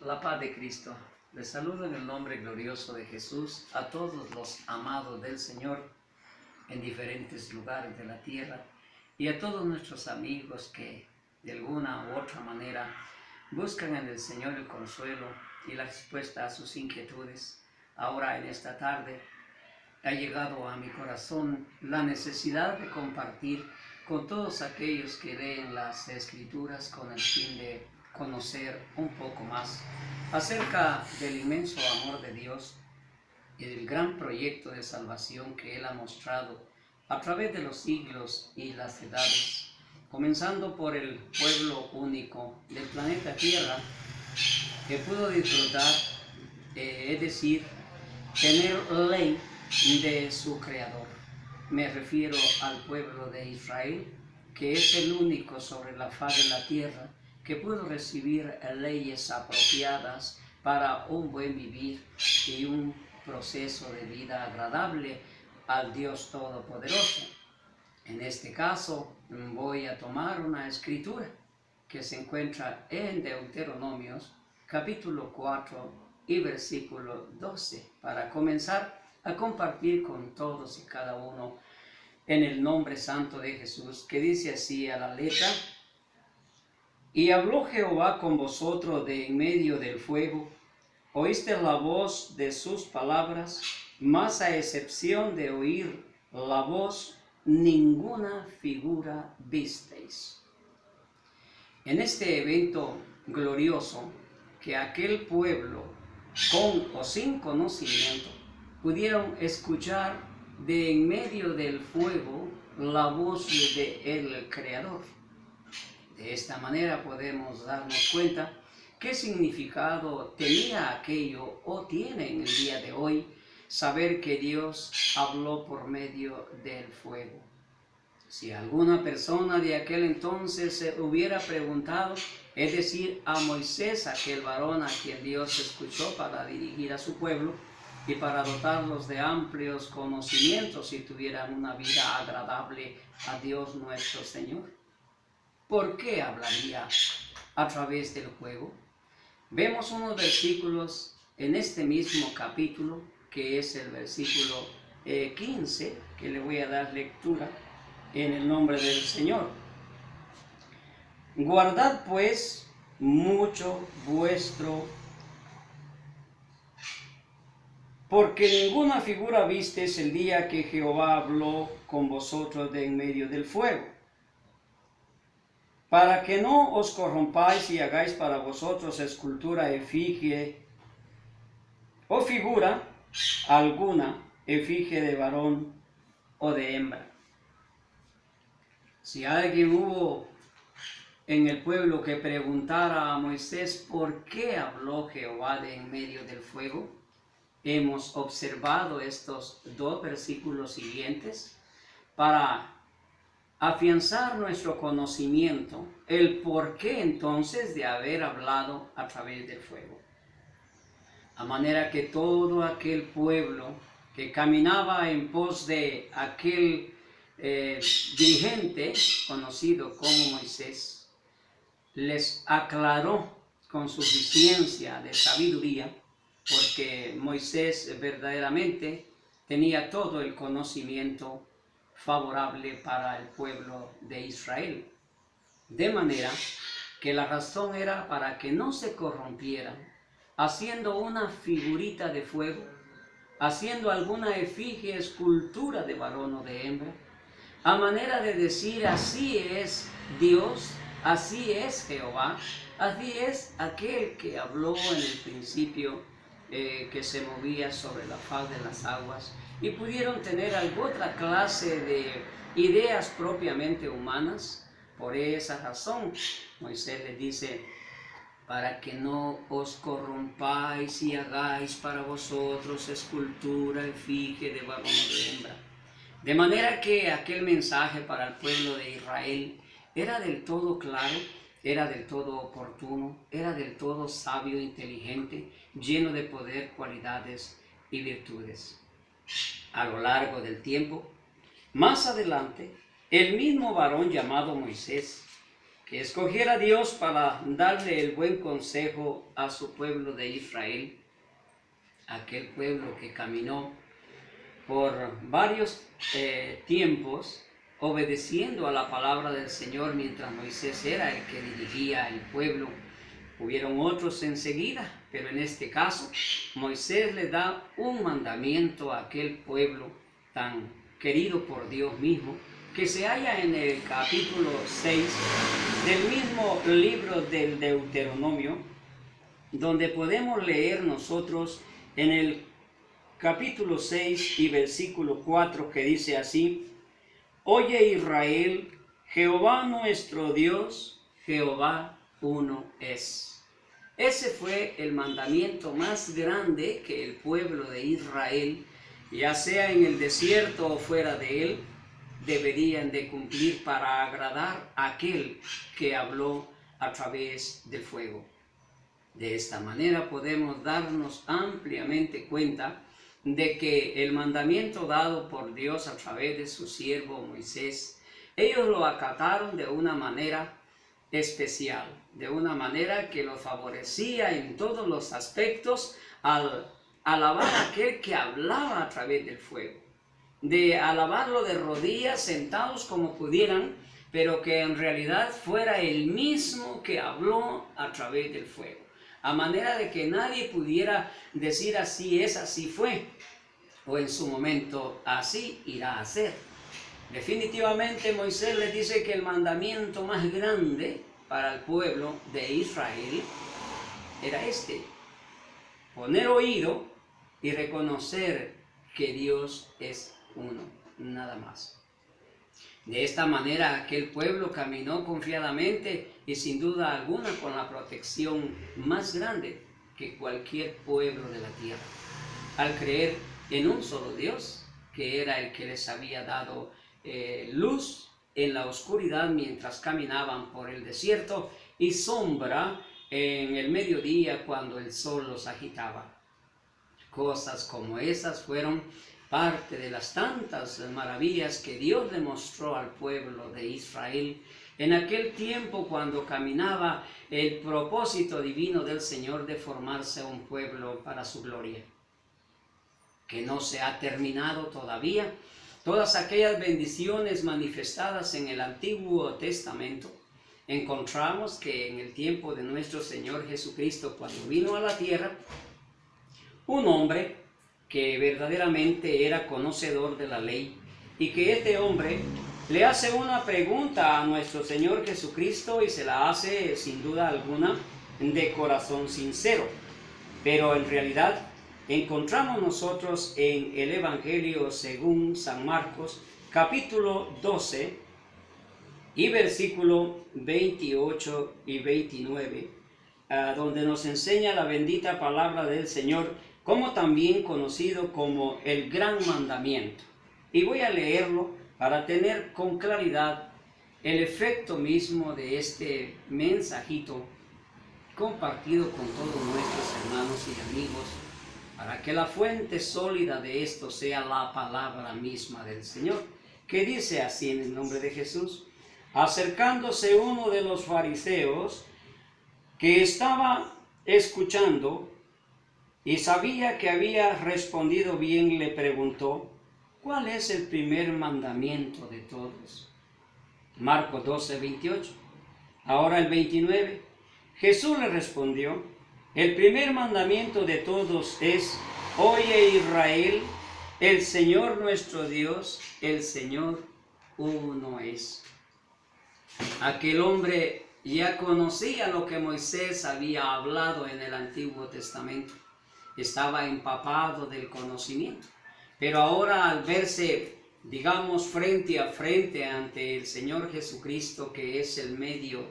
La paz de Cristo. Les saludo en el nombre glorioso de Jesús a todos los amados del Señor en diferentes lugares de la tierra y a todos nuestros amigos que de alguna u otra manera buscan en el Señor el consuelo y la respuesta a sus inquietudes. Ahora en esta tarde ha llegado a mi corazón la necesidad de compartir con todos aquellos que leen las Escrituras con el fin de conocer un poco más acerca del inmenso amor de Dios y del gran proyecto de salvación que Él ha mostrado a través de los siglos y las edades, comenzando por el pueblo único del planeta Tierra que pudo disfrutar, es decir, tener ley de su Creador. Me refiero al pueblo de Israel, que es el único sobre la faz de la tierra que pudo recibir leyes apropiadas para un buen vivir y un proceso de vida agradable al Dios Todopoderoso. En este caso voy a tomar una escritura que se encuentra en Deuteronomios capítulo 4 y versículo 12 para comenzar a compartir con todos y cada uno en el nombre santo de Jesús, que dice así a la letra: Y habló Jehová con vosotros de en medio del fuego, oíste la voz de sus palabras, mas a excepción de oír la voz, ninguna figura visteis. En este evento glorioso, que aquel pueblo, con o sin conocimiento, pudieron escuchar de en medio del fuego la voz del Creador. De esta manera podemos darnos cuenta qué significado tenía aquello o tiene en el día de hoy saber que Dios habló por medio del fuego. Si alguna persona de aquel entonces se hubiera preguntado, es decir, a Moisés, aquel varón a quien Dios escuchó para dirigir a su pueblo y para dotarlos de amplios conocimientos y tuvieran una vida agradable a Dios nuestro Señor, ¿por qué hablaría a través del fuego? Vemos unos versículos en este mismo capítulo, que es el versículo 15, que le voy a dar lectura en el nombre del Señor. Guardad pues mucho vuestro, porque ninguna figura visteis el día que Jehová habló con vosotros de en medio del fuego, para que no os corrompáis y hagáis para vosotros escultura, efigie o figura alguna, efigie de varón o de hembra. Si alguien hubo en el pueblo que preguntara a Moisés por qué habló Jehová de en medio del fuego, hemos observado estos dos versículos siguientes para afianzar nuestro conocimiento, el por qué entonces de haber hablado a través del fuego. A manera que todo aquel pueblo que caminaba en pos de aquel dirigente conocido como Moisés, les aclaró con suficiencia de sabiduría, porque Moisés verdaderamente tenía todo el conocimiento favorable para el pueblo de Israel. De manera que la razón era para que no se corrompieran, haciendo una figurita de fuego, haciendo alguna efigie, escultura de varón o de hembra, a manera de decir: así es Dios, así es Jehová, así es aquel que habló en el principio, que se movía sobre la faz de las aguas, y pudieron tener alguna otra clase de ideas propiamente humanas. Por esa razón Moisés les dice: para que no os corrompáis y hagáis para vosotros escultura, efigie de varón o de hembra. De manera que aquel mensaje para el pueblo de Israel era del todo claro, era del todo oportuno, era del todo sabio e inteligente, lleno de poder, cualidades y virtudes. A lo largo del tiempo, más adelante, el mismo varón llamado Moisés, que escogiera Dios para darle el buen consejo a su pueblo de Israel, aquel pueblo que caminó por varios tiempos obedeciendo a la palabra del Señor mientras Moisés era el que dirigía el pueblo. Hubieron otros enseguida, pero en este caso Moisés le da un mandamiento a aquel pueblo tan querido por Dios mismo, que se halla en el capítulo 6 del mismo libro del Deuteronomio, donde podemos leer nosotros en el capítulo 6 y versículo 4, que dice así: Oye Israel, Jehová nuestro Dios, Jehová uno es. Ese fue el mandamiento más grande que el pueblo de Israel, ya sea en el desierto o fuera de él, deberían de cumplir para agradar a aquel que habló a través del fuego. De esta manera podemos darnos ampliamente cuenta de que el mandamiento dado por Dios a través de su siervo Moisés, ellos lo acataron de una manera especial, de una manera que los favorecía en todos los aspectos al alabar a aquel que hablaba a través del fuego, de alabarlo de rodillas, sentados como pudieran, pero que en realidad fuera el mismo que habló a través del fuego, a manera de que nadie pudiera decir así es, así fue, o en su momento así irá a ser. Definitivamente Moisés les dice que el mandamiento más grande para el pueblo de Israel era este: poner oído y reconocer que Dios es uno, nada más. De esta manera aquel pueblo caminó confiadamente y sin duda alguna con la protección más grande que cualquier pueblo de la tierra, al creer en un solo Dios, que era el que les había dado luz en la oscuridad mientras caminaban por el desierto y sombra en el mediodía cuando el sol los agitaba. Cosas como esas fueron parte de las tantas maravillas que Dios le mostró al pueblo de Israel en aquel tiempo cuando caminaba el propósito divino del Señor de formarse un pueblo para su gloria, que no se ha terminado todavía. Todas aquellas bendiciones manifestadas en el Antiguo Testamento, encontramos que en el tiempo de nuestro Señor Jesucristo, cuando vino a la tierra, un hombre que verdaderamente era conocedor de la ley, y que este hombre le hace una pregunta a nuestro Señor Jesucristo y se la hace sin duda alguna de corazón sincero. Pero en realidad encontramos nosotros en el Evangelio según San Marcos, capítulo 12 y versículo 28 y 29, donde nos enseña la bendita palabra del Señor, como también conocido como el gran mandamiento. Y voy a leerlo para tener con claridad el efecto mismo de este mensajito compartido con todos nuestros hermanos y amigos, para que la fuente sólida de esto sea la palabra misma del Señor, que dice así en el nombre de Jesús: acercándose uno de los fariseos que estaba escuchando y sabía que había respondido bien, le preguntó: ¿cuál es el primer mandamiento de todos? Marcos 12, 28. Ahora el 29. Jesús le respondió: el primer mandamiento de todos es: oye Israel, el Señor nuestro Dios, el Señor uno es. Aquel hombre ya conocía lo que Moisés había hablado en el Antiguo Testamento. Estaba empapado del conocimiento, pero ahora al verse, digamos, frente a frente ante el Señor Jesucristo, que es el medio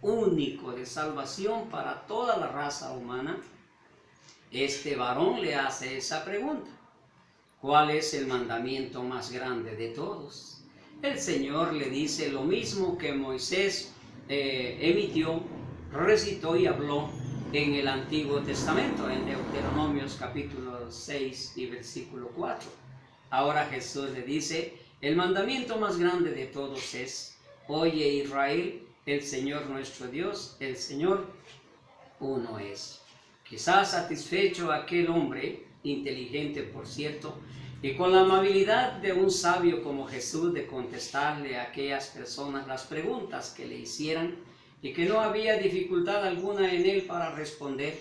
único de salvación para toda la raza humana, este varón le hace esa pregunta: ¿cuál es el mandamiento más grande de todos? El Señor le dice lo mismo que Moisés emitió, recitó y habló en el Antiguo Testamento, en Deuteronomios capítulo 6 y versículo 4. Ahora Jesús le dice: el mandamiento más grande de todos es: oye Israel, el Señor nuestro Dios, el Señor uno es. Quizás satisfecho aquel hombre, inteligente por cierto, y con la amabilidad de un sabio como Jesús de contestarle a aquellas personas las preguntas que le hicieran, y que no había dificultad alguna en él para responder,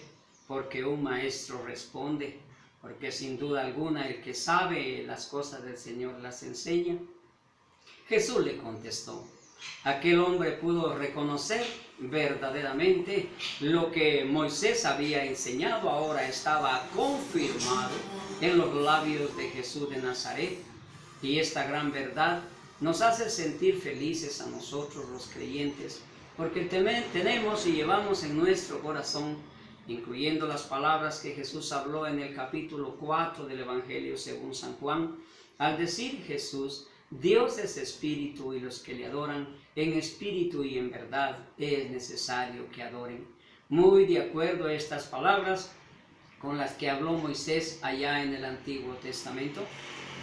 porque un maestro responde, porque sin duda alguna el que sabe las cosas del Señor las enseña. Jesús le contestó. Aquel hombre pudo reconocer verdaderamente lo que Moisés había enseñado, ahora estaba confirmado en los labios de Jesús de Nazaret, y esta gran verdad nos hace sentir felices a nosotros los creyentes, porque tenemos y llevamos en nuestro corazón, incluyendo las palabras que Jesús habló en el capítulo 4 del Evangelio según San Juan, al decir Jesús: Dios es espíritu, y los que le adoran en espíritu y en verdad es necesario que adoren. Muy de acuerdo a estas palabras con las que habló Moisés allá en el Antiguo Testamento,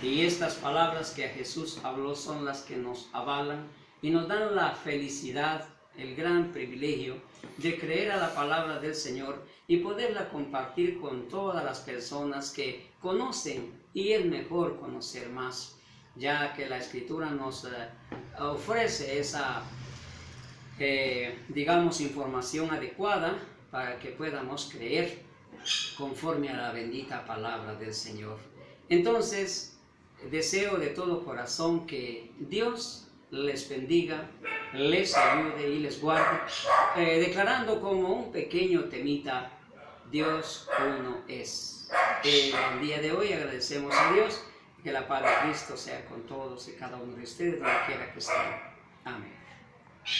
y estas palabras que a Jesús habló son las que nos avalan y nos dan la felicidad, el gran privilegio de creer a la palabra del Señor y poderla compartir con todas las personas que conocen, y es mejor conocer más, ya que la Escritura nos ofrece esa, digamos, información adecuada para que podamos creer conforme a la bendita palabra del Señor. Entonces, deseo de todo corazón que Dios les bendiga, les ayude y les guarde, declarando como un pequeño temita: Dios uno es. El día de hoy agradecemos a Dios. Que la paz de Cristo sea con todos y cada uno de ustedes, donde quiera que estén. Amén.